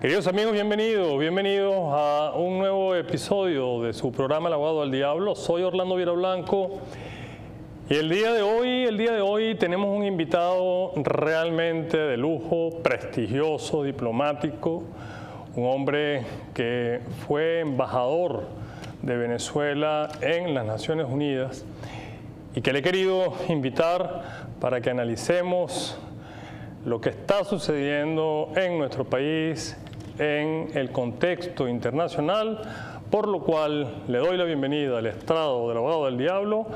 Queridos amigos, bienvenidos a un nuevo episodio de su programa El Abogado del Diablo. Soy Orlando Viera Blanco y el día de hoy tenemos un invitado realmente de lujo, prestigioso, diplomático, un hombre que fue embajador de Venezuela en las Naciones Unidas y que le he querido invitar para que analicemos lo que está sucediendo en nuestro país, en el contexto internacional, por lo cual le doy la bienvenida al estrado del Abogado del Diablo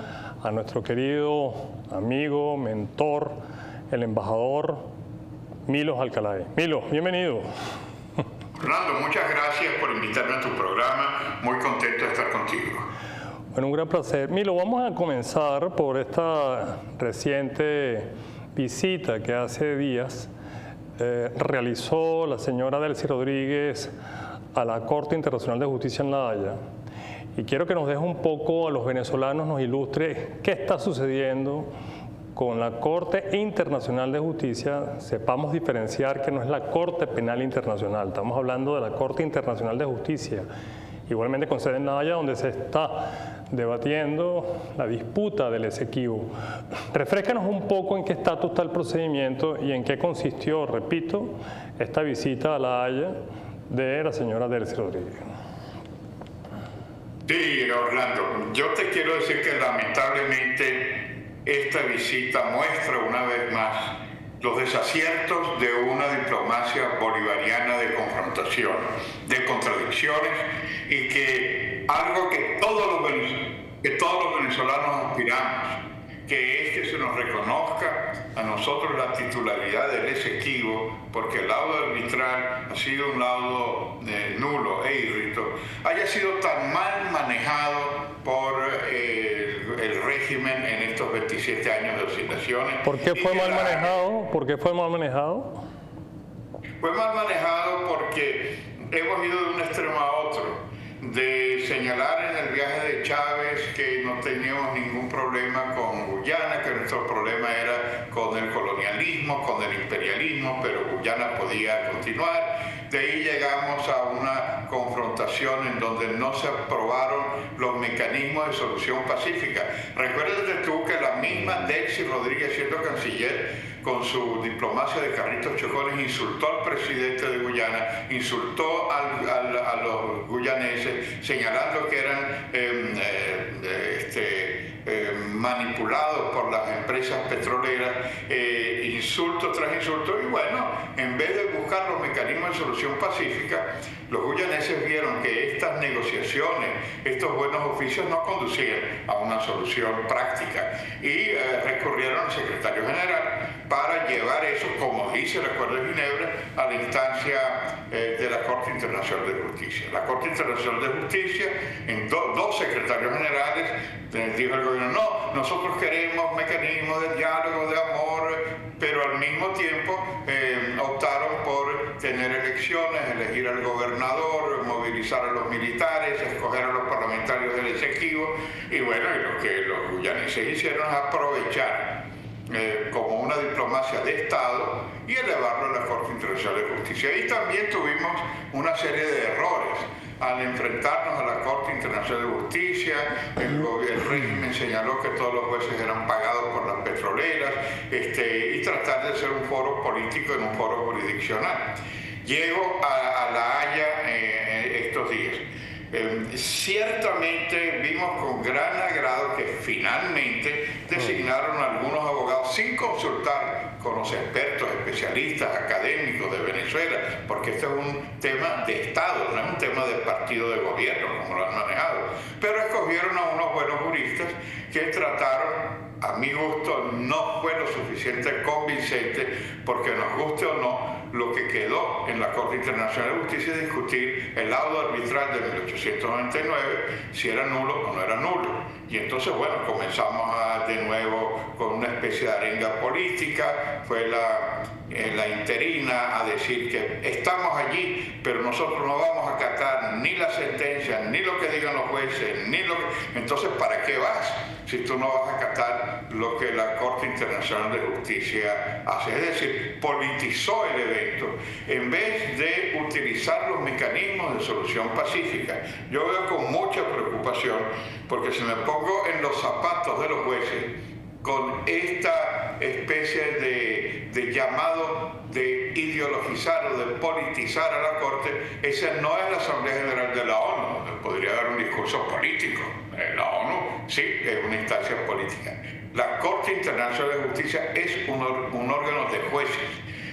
a nuestro querido amigo, mentor, el embajador Milos Alcalay. Milos, bienvenido. Orlando, muchas gracias por invitarme a tu programa, muy contento de estar contigo. Bueno, un gran placer. Milo, vamos a comenzar por esta reciente visita que hace días realizó la señora Delcy Rodríguez a la Corte Internacional de Justicia en La Haya. Y quiero que nos deje un poco a los venezolanos, nos ilustre qué está sucediendo con la Corte Internacional de Justicia. Sepamos diferenciar que no es la Corte Penal Internacional, estamos hablando de la Corte Internacional de Justicia, igualmente con sede en La Haya, donde se está debatiendo la disputa del Esequibo. Refréscanos un poco en qué estatus está el procedimiento y en qué consistió, repito, esta visita a La Haya de la señora Delcy Rodríguez. Sí, Orlando, yo te quiero decir que lamentablemente esta visita muestra una vez más los desaciertos de una diplomacia bolivariana de confrontación, de contradicciones, y que algo que todos los venezolanos aspiramos, que es que se nos reconozca a nosotros la titularidad del Esequibo, porque el laudo arbitral ha sido un laudo nulo e irrito, haya sido tan mal manejado por el régimen en estos 27 años de oscilaciones. ¿Por qué fue mal manejado? ¿Por qué fue mal manejado? Fue mal manejado porque hemos ido de un extremo a otro, de señalar en el viaje de Chávez que no teníamos ningún problema con Guyana, que nuestro problema era con el colonialismo, con el imperialismo, pero Guyana podía continuar. De ahí llegamos a una confrontación en donde no se aprobaron los mecanismos de solución pacífica. Recuérdate tú que la misma Delcy Rodríguez, siendo canciller, con su diplomacia de carritos chocones, insultó al presidente de Guyana, insultó a los guyaneses, señalando que eran manipulados por las empresas petroleras, insulto tras insulto. Y bueno, en vez de buscar los mecanismos de solución pacífica, los guyaneses vieron que estas negociaciones, estos buenos oficios no conducían a una solución práctica y recurrieron al secretario general para llevar eso, como dice el Acuerdo de Ginebra, a la instancia de la Corte Internacional de Justicia. La Corte Internacional de Justicia, en dos secretarios generales, dijo el gobierno: no, nosotros queremos mecanismos de diálogo, de amor, pero al mismo tiempo optaron por tener elecciones, elegir al gobernador, movilizar a los militares, escoger a los parlamentarios del Esequibo, y bueno, y lo que los guyaneses hicieron es aprovechar como una diplomacia de Estado y elevarlo a la Corte Internacional de Justicia. Y también tuvimos una serie de errores al enfrentarnos a la Corte Internacional de Justicia. El régimen señaló que todos los jueces eran pagados por las petroleras, y tratar de ser un foro político en un foro jurisdiccional. Llego a La Haya estos días. Ciertamente vimos con gran agrado que finalmente designaron a algunos abogados sin consultar con los expertos, especialistas, académicos de Venezuela, porque este es un tema de Estado, no es un tema de partido de gobierno como lo han manejado, pero escogieron a unos buenos juristas que trataron, a mi gusto no fue lo suficiente convincente, porque nos guste o no, lo que quedó en la Corte Internacional de Justicia es discutir el laudo arbitral de 1899, si era nulo o no era nulo. Y entonces, bueno, comenzamos de nuevo con una especie de arenga política. Fue la interina a decir que estamos allí, pero nosotros no vamos a acatar ni la sentencia, ni lo que digan los jueces, ni lo que... Entonces, ¿para qué vas si tú no vas a acatar lo que la Corte Internacional de Justicia hace? Es decir, politizó el evento. esto, en vez de utilizar los mecanismos de solución pacífica. Yo veo con mucha preocupación, porque si me pongo en los zapatos de los jueces, con esta especie de llamado de ideologizar o de politizar a la Corte, esa no es la Asamblea General de la ONU, donde podría dar un discurso político. La ONU sí es una instancia política. La Corte Internacional de Justicia es un órgano de jueces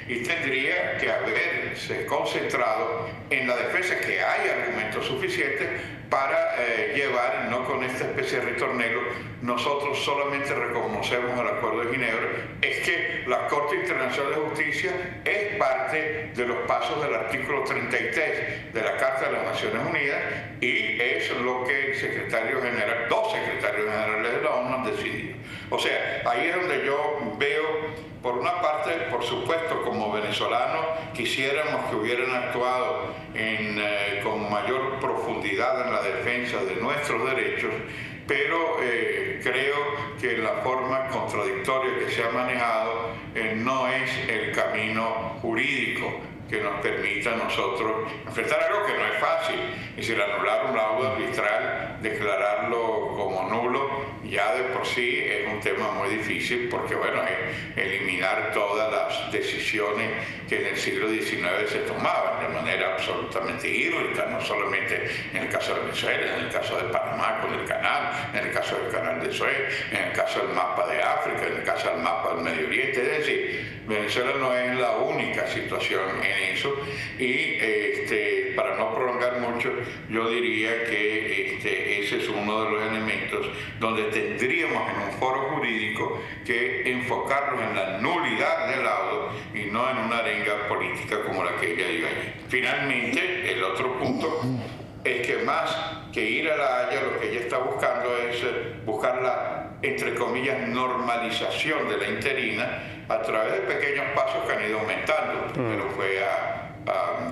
y tendría que haberse concentrado en la defensa, que hay argumentos suficientes para llevar, no con esta especie de ritornelo, nosotros solamente reconocemos el Acuerdo de Ginebra, es que la Corte Internacional de Justicia es parte de los pasos del artículo 33 de la Carta de las Naciones Unidas y es lo que el secretario general, dos secretarios generales de la ONU han decidido. O sea, ahí es donde yo veo, por una parte, por supuesto, como venezolanos, quisiéramos que hubieran actuado con mayor profundidad en la defensa de nuestros derechos, pero creo que la forma contradictoria que se ha manejado no es el camino jurídico que nos permita a nosotros enfrentar algo que no es fácil. Es decir, anular un laudo arbitral, declararlo como nulo, ya de por sí es un tema muy difícil, porque bueno, es eliminar todas las decisiones que en el siglo XIX se tomaban de manera absolutamente irrica, no solamente en el caso de Venezuela, en el caso de Panamá con el canal, en el caso del canal de Suez, en el caso del mapa de África, en el caso del mapa del Medio Oriente. Es decir, Venezuela no es la única situación en eso, y para no prolongar mucho, yo diría que ese es uno de los elementos donde tendríamos en un foro jurídico que enfocarnos en la nulidad del laudo y no en una arenga política como la que ella dio allí. Finalmente, el otro punto es que más que ir a La Haya, lo que ella está buscando es buscar la, entre comillas, normalización de la interina a través de pequeños pasos que han ido aumentando. Primero fue a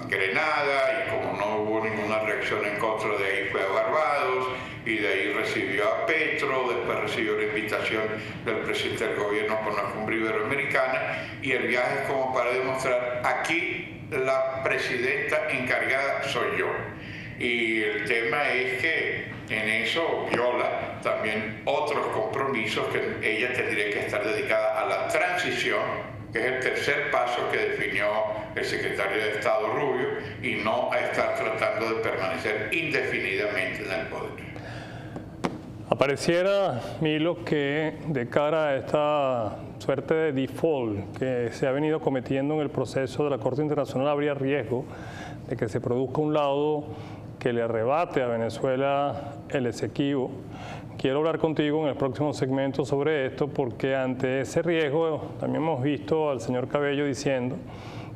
Grenada, y como no hubo ninguna reacción en contra, de ahí fue a Barbados, y de ahí recibió a Petro, después recibió la invitación del presidente del gobierno con la cumbre iberoamericana, y el viaje es como para demostrar: aquí la presidenta encargada soy yo. Y el tema es que en eso viola también otros compromisos, que ella tendría que estar dedicada a la transición, que es el tercer paso que definió el secretario de Estado Rubio, y no a estar tratando de permanecer indefinidamente en el poder. Apareciera, Milo, que de cara a esta suerte de default que se ha venido cometiendo en el proceso de la Corte Internacional, habría riesgo de que se produzca un laudo que le arrebate a Venezuela el Esequibo. Quiero hablar contigo en el próximo segmento sobre esto, porque ante ese riesgo también hemos visto al señor Cabello diciendo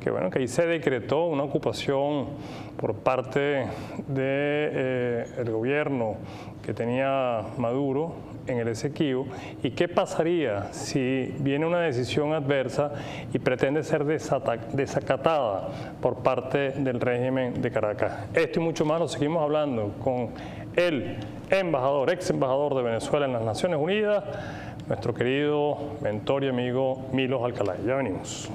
que, bueno, que ahí se decretó una ocupación por parte del gobierno que tenía Maduro en el Esequibo. ¿Y qué pasaría si viene una decisión adversa y pretende ser desacatada por parte del régimen de Caracas? Esto y mucho más lo seguimos hablando con el embajador, ex embajador de Venezuela en las Naciones Unidas, nuestro querido mentor y amigo Milos Alcalay. Ya venimos.